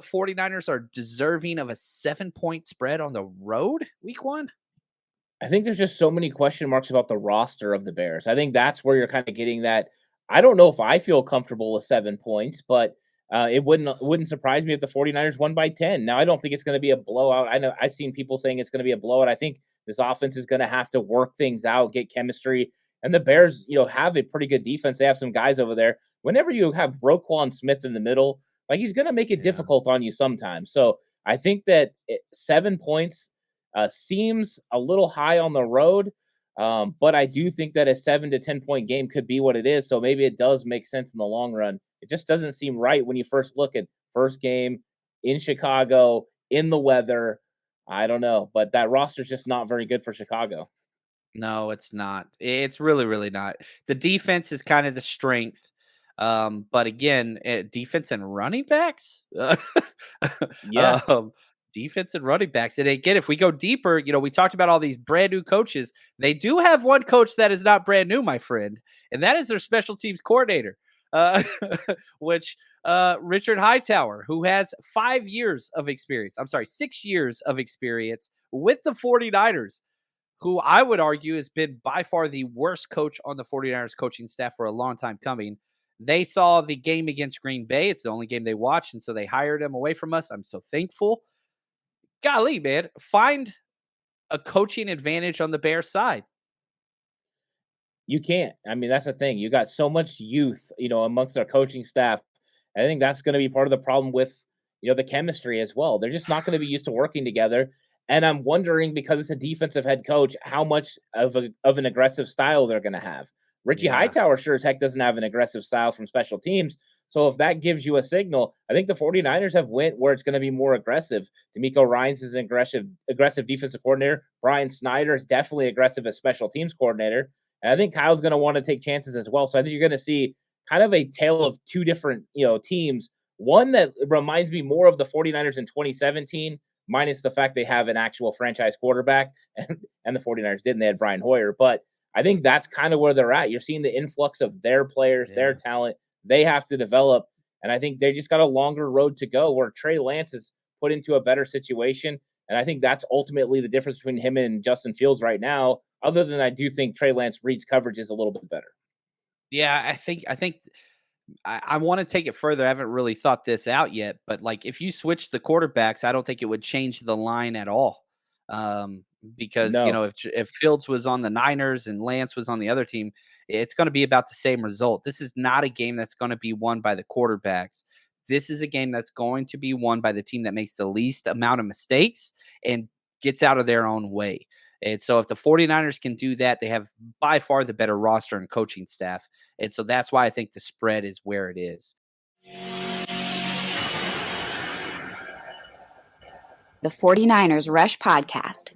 the 49ers are deserving of a 7-point spread on the road week 1? I think there's just so many question marks about the roster of the Bears. I think that's where you're kind of getting that. I don't know if I feel comfortable with 7 points, but it wouldn't surprise me if the 49ers won by 10. Now, I don't think it's going to be a blowout. I know I've seen people saying it's going to be a blowout. I think this offense is going to have to work things out, get chemistry, and the Bears, have a pretty good defense. They have some guys over there. Whenever you have Roquan Smith in the middle, like he's going to make it difficult on you sometimes. So I think that 7 points seems a little high on the road, but I do think that a 7 to 10 point game could be what it is. So maybe it does make sense in the long run. It just doesn't seem right when you first look at first game in Chicago in the weather. I don't know, but that roster's just not very good for Chicago. No, it's not. It's really, really not. The defense is kind of the strength. But again, defense and running backs. Yeah, Defense and running backs. And again, if we go deeper, we talked about all these brand new coaches. They do have one coach that is not brand new, my friend, and that is their special teams coordinator, which Richard Hightower, who has 5 years of experience. I'm sorry, 6 years of experience with the 49ers, who I would argue has been by far the worst coach on the 49ers coaching staff for a long time coming. They saw the game against Green Bay. It's the only game they watched, and so they hired him away from us. I'm so thankful. Golly, man, find a coaching advantage on the Bears side. you can't. I mean, that's the thing. You got so much youth, amongst our coaching staff. I think that's going to be part of the problem with, the chemistry as well. They're just not going to be used to working together. And I'm wondering, because it's a defensive head coach, how much of an aggressive style they're going to have. Richie Hightower sure as heck doesn't have an aggressive style from special teams. So if that gives you a signal, I think the 49ers have went where it's going to be more aggressive. D'Amico Ryans is an aggressive defensive coordinator. Brian Snyder is definitely aggressive as special teams coordinator. And I think Kyle's going to want to take chances as well. So I think you're going to see kind of a tale of two different, teams. One that reminds me more of the 49ers in 2017, minus the fact they have an actual franchise quarterback, and the 49ers didn't. They had Brian Hoyer. But I think that's kind of where they're at. You're seeing the influx of their players, their talent. They have to develop. And I think they just got a longer road to go where Trey Lance is put into a better situation. And I think that's ultimately the difference between him and Justin Fields right now, other than I do think Trey Lance reads coverage is a little bit better. Yeah, I want to take it further. I haven't really thought this out yet, but like if you switch the quarterbacks, I don't think it would change the line at all. Because No. if Fields was on the Niners and Lance was on the other team, it's going to be about the same result. This is not a game that's going to be won by the quarterbacks. This is a game that's going to be won by the team that makes the least amount of mistakes and gets out of their own way. And so if the 49ers can do that, they have by far the better roster and coaching staff. And so that's why I think the spread is where it is. The 49ers Rush Podcast.